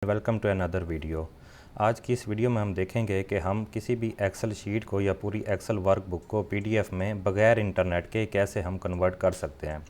Welcome to another video. आज की इस वीडियो में हम देखेंगे कि हम किसी भी एक्सेल शीट को या पूरी एक्सेल वर्कबुक को पीडीएफ में बगैर इंटरनेट के कैसे हम कन्वर्ट कर सकते हैं।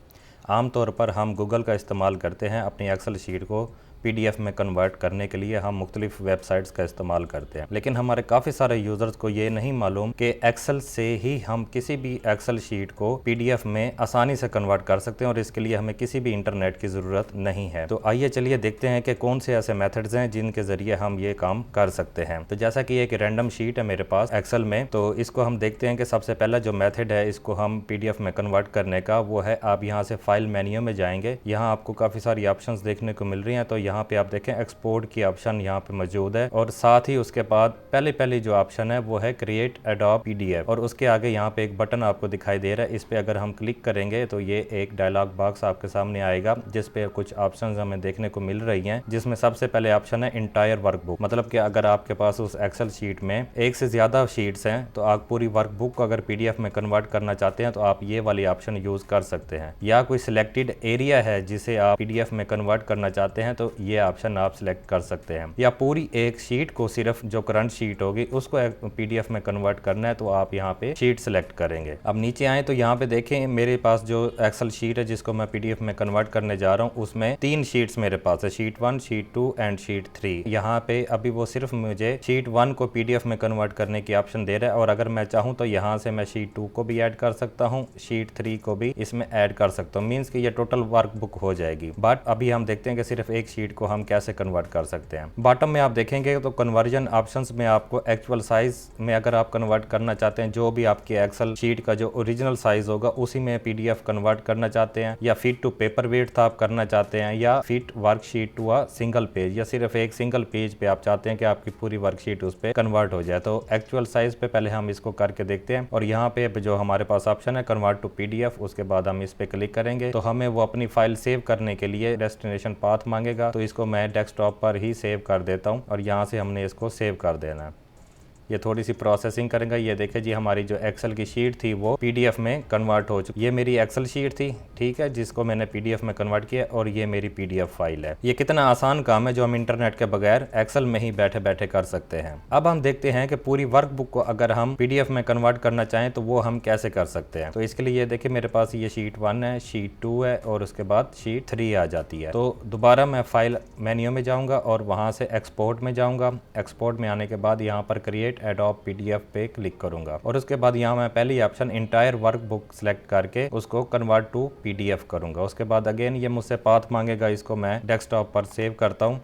आमतौर पर हम गूगल का इस्तेमाल करते हैं अपनी एक्सेल शीट को पीडीएफ में कन्वर्ट करने के लिए। हम मुख्तलिफ वेबसाइट्स का इस्तेमाल करते हैं, लेकिन हमारे काफ़ी सारे यूज़र्स को ये नहीं मालूम कि एक्सेल से ही हम किसी भी एक्सेल शीट को पीडीएफ में आसानी से कन्वर्ट कर सकते हैं और इसके लिए हमें किसी भी इंटरनेट की ज़रूरत नहीं है। तो आइए चलिए देखते हैं कि कौन से ऐसे मेथड्स हैं जिनके ज़रिए हम ये काम कर सकते हैं। तो जैसा कि एक रैंडम शीट है मेरे पास एक्सेल में, तो इसको हम देखते हैं कि सबसे पहला जो मेथड है इसको हम पीडीएफ में कन्वर्ट करने का, वो है आप यहाँ से फाइल मेन्यू में जाएंगे। यहाँ आपको काफ़ी सारी ऑप्शंस देखने को मिल रही हैं। तो यहाँ पे आप देखें एक्सपोर्ट की ऑप्शन यहाँ पे मौजूद है और साथ ही उसके बाद पहले जो ऑप्शन है वो है क्रिएट एडोब पीडीएफ और उसके आगे यहाँ पे एक बटन आपको दिखाई दे रहा है। इस पे अगर हम क्लिक करेंगे तो ये एक डायलॉग बॉक्स आपके सामने आएगा जिस पे कुछ ऑप्शंस हमें देखने को मिल रही हैं, जिसमें सबसे पहले ऑप्शन है इंटायर वर्कबुक। मतलब कि अगर आपके पास उस एक्सेल शीट में एक से ज़्यादा शीट्स हैं तो आप पूरी वर्कबुक को अगर पीडीएफ में कन्वर्ट करना चाहते हैं तो आप ये वाली ऑप्शन यूज़ कर सकते हैं। या कोई सिलेक्टेड एरिया है जिसे आप पीडीएफ में कन्वर्ट करना चाहते हैं तो ये ऑप्शन आप सिलेक्ट कर सकते हैं। या पूरी एक शीट को, सिर्फ जो करंट शीट होगी उसको पीडीएफ में कन्वर्ट करना है तो आप यहाँ पे शीट सिलेक्ट करेंगे। अब नीचे आए तो यहाँ पे देखें मेरे पास जो एक्सेल शीट है जिसको मैं पीडीएफ में कन्वर्ट करने जा रहा हूँ उसमें 3 शीट्स मेरे पास है, शीट 1, शीट 2 एंड शीट 3। यहाँ पे अभी वो सिर्फ मुझे शीट 1 को पीडीएफ में कन्वर्ट करने की ऑप्शन दे रहा है और अगर मैं चाहूँ तो यहाँ से मैं शीट 2 को भी ऐड कर सकता हूँ, शीट 3 को भी इसमें ऐड कर सकता हूँ। मीन्स कि ये टोटल वर्कबुक हो जाएगी। बट अभी हम देखते हैं कि सिर्फ एक शीट को हम कैसे कन्वर्ट कर सकते हैं। बॉटम में आप देखेंगे तो कन्वर्जन ऑप्शंस में आपको एक्चुअल साइज में अगर आप कन्वर्ट करना चाहते हैं, जो भी आपके एक्सेल शीट का जो ओरिजिनल साइज होगा उसी में पीडीएफ कन्वर्ट करना चाहते हैं, या फिट टू पेपर वेट आप करना चाहते हैं, या fit worksheet to a single page, या सिर्फ एक सिंगल पेज पे आप चाहते हैं कि आपकी पूरी वर्कशीट उस पर कन्वर्ट हो जाए। तो एक्चुअल साइज पे पहले हम इसको करके देखते हैं और यहाँ पे जो हमारे पास ऑप्शन है कन्वर्ट टू पीडीएफ, उसके बाद हम इस पे क्लिक करेंगे तो हमें वो अपनी फाइल सेव करने के लिए डेस्टिनेशन पाथ मांगेगा। तो इसको मैं डेस्कटॉप पर ही सेव कर देता हूँ और यहाँ से हमने इसको सेव कर देना है। ये थोड़ी सी प्रोसेसिंग करेंगे। ये देखिए जी हमारी जो एक्सेल की शीट थी वो पीडीएफ में कन्वर्ट हो चुकी। ये मेरी एक्सेल शीट थी, ठीक है, जिसको मैंने पीडीएफ में कन्वर्ट किया और ये मेरी पीडीएफ फाइल है। ये कितना आसान काम है जो हम इंटरनेट के बगैर एक्सेल में ही बैठे बैठे कर सकते हैं। अब हम देखते हैं कि पूरी वर्कबुक को अगर हम पीडीएफ में कन्वर्ट करना चाहें तो वो हम कैसे कर सकते हैं। तो इसके लिए ये देखिए मेरे पास ये शीट 1 है, शीट 2 है और उसके बाद शीट 3 आ जाती है। तो दोबारा मैं फाइल मेन्यू में जाऊँगा और वहाँ से एक्सपोर्ट में जाऊँगा। एक्सपोर्ट में आने के बाद यहाँ पर क्रिएट एडोब पीडीएफ पे क्लिक करूंगा और उसके बाद यहाँ मैं पहली ऑप्शन इंटायर वर्कबुक सिलेक्ट करके उसको कन्वर्ट टू पीडीएफ करूंगा। उसके बाद अगेन ये मुझसे पाथ मांगेगा, इसको मैं डेस्कटॉप पर सेव करता हूँ।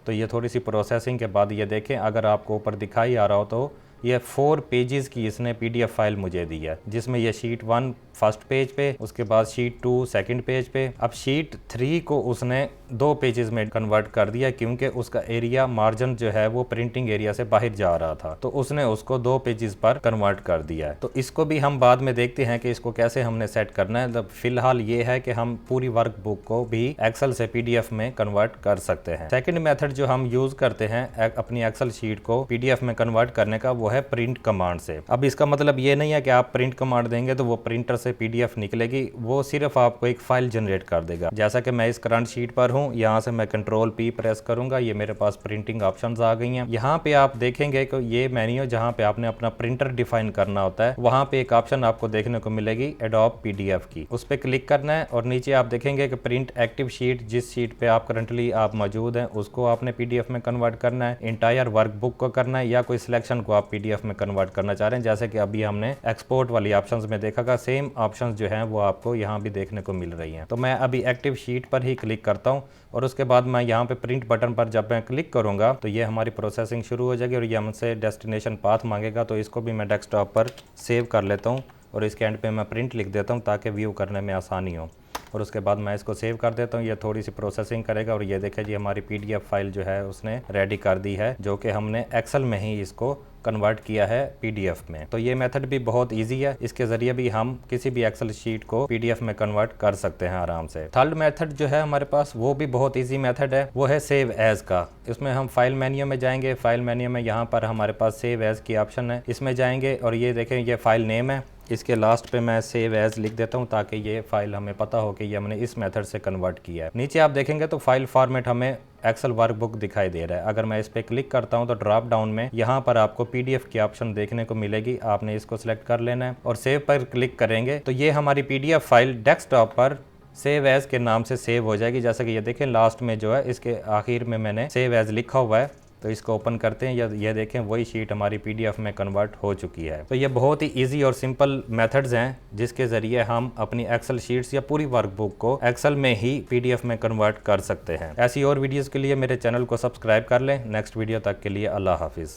तो ये थोड़ी सी प्रोसेसिंग के बाद ये देखें, अगर आपको ऊपर दिखाई आ रहा हो तो ये 4 पेजेस की इसने पीडीएफ फाइल मुझे दी है, जिसमें ये शीट 1 फर्स्ट पेज पे, उसके बाद शीट 2 सेकंड पेज पे। अब शीट 3 को उसने 2 पेजेस में कन्वर्ट कर दिया क्योंकि उसका एरिया मार्जिन जो है वो प्रिंटिंग एरिया से बाहर जा रहा था, तो उसने उसको 2 पेजेस पर कन्वर्ट कर दिया है। तो इसको भी हम बाद में देखते हैं कि इसको कैसे हमने सेट करना है। मतलब फिलहाल ये है कि हम पूरी वर्कबुक को भी एक्सेल से पीडीएफ में कन्वर्ट कर सकते हैं। सेकेंड मेथड जो हम यूज करते हैं अपनी एक्सेल शीट को पीडीएफ में कन्वर्ट करने का, वो है प्रिंट कमांड से। अब इसका मतलब ये नहीं है कि आप प्रिंट कमांड देंगे तो वो प्रिंटर से पीडीएफ निकलेगी, वो सिर्फ आपको एक फाइल जनरेट कर देगा। जैसा कि मैं इस करंट शीट पर हूँ, यहाँ से मैं कंट्रोल P प्रेस करूंगा, ये मेरे पास प्रिंटिंग ऑप्शंस आ गई हैं। यहाँ पे आप देखेंगे कि ये मेन्यू जहाँ पे आपने अपना प्रिंटर डिफाइन करना होता है, वहाँ पे एक ऑप्शन आपको देखने को मिलेगी एडोब पीडीएफ की, उस पर क्लिक करना है और नीचे आप देखेंगे कि प्रिंट एक्टिव शीट, जिस शीट पे आप करंटली आप मौजूद हैं उसको आपने पीडीएफ में कन्वर्ट करना है, इंटायर वर्कबुक को करना है, या कोई सिलेक्शन को आप पीडीएफ में कन्वर्ट करना चाह रहे हैं। जैसे कि अभी हमने एक्सपोर्ट वाली ऑप्शंस में देखा था, सेम ऑप्शंस जो हैं वो आपको यहाँ भी देखने को मिल रही हैं। तो मैं अभी एक्टिव शीट पर ही क्लिक करता हूँ और उसके बाद मैं यहाँ पे प्रिंट बटन पर जब मैं क्लिक करूँगा तो ये हमारी प्रोसेसिंग शुरू हो जाएगी और ये हमसे डेस्टिनेशन पाथ मांगेगा। तो इसको भी मैं डेस्कटॉप पर सेव कर लेता हूँ और इसके एंड पे मैं प्रिंट लिख देता हूँ ताकि व्यू करने में आसानी हो। और उसके बाद मैं इसको सेव कर देता हूँ। ये थोड़ी सी प्रोसेसिंग करेगा और ये देखिए जी हमारी पीडीएफ फाइल जो है उसने रेडी कर दी है, जो कि हमने एक्सेल में ही इसको कन्वर्ट किया है पीडीएफ में। तो ये मेथड भी बहुत इजी है, इसके जरिए भी हम किसी भी एक्सेल शीट को पीडीएफ में कन्वर्ट कर सकते हैं आराम से। थर्ड मेथड जो है हमारे पास वो भी बहुत इजी मेथड है, वो है सेव एज का। इसमें हम फाइल मेन्यू में जाएंगे, फाइल मेन्यू में यहाँ पर हमारे पास सेव एज की ऑप्शन है, इसमें जाएंगे और ये देखें ये फाइल नेम है इसके लास्ट पे मैं सेव एज लिख देता हूँ ताकि ये फाइल हमें पता हो कि ये हमने इस मेथड से कन्वर्ट किया है। नीचे आप देखेंगे तो फाइल फॉर्मेट हमें एक्सेल वर्कबुक दिखाई दे रहा है। अगर मैं इस पर क्लिक करता हूं तो ड्रॉप डाउन में यहाँ पर आपको पीडीएफ की ऑप्शन देखने को मिलेगी। आपने इसको सिलेक्ट कर लेना है और सेव पर क्लिक करेंगे तो ये हमारी पीडीएफ फाइल डेस्कटॉप पर सेव एज के नाम से सेव हो जाएगी। जैसा कि ये देखें लास्ट में जो है इसके आखिर में मैंने सेव एज लिखा हुआ है। तो इसको ओपन करते हैं, ये देखें वही शीट हमारी पीडीएफ में कन्वर्ट हो चुकी है। तो ये बहुत ही इजी और सिंपल मेथड्स हैं जिसके ज़रिए हम अपनी एक्सेल शीट्स या पूरी वर्कबुक को एक्सेल में ही पीडीएफ में कन्वर्ट कर सकते हैं। ऐसी और वीडियोज़ के लिए मेरे चैनल को सब्सक्राइब कर लें। नेक्स्ट वीडियो तक के लिए अल्लाह हाफिज़।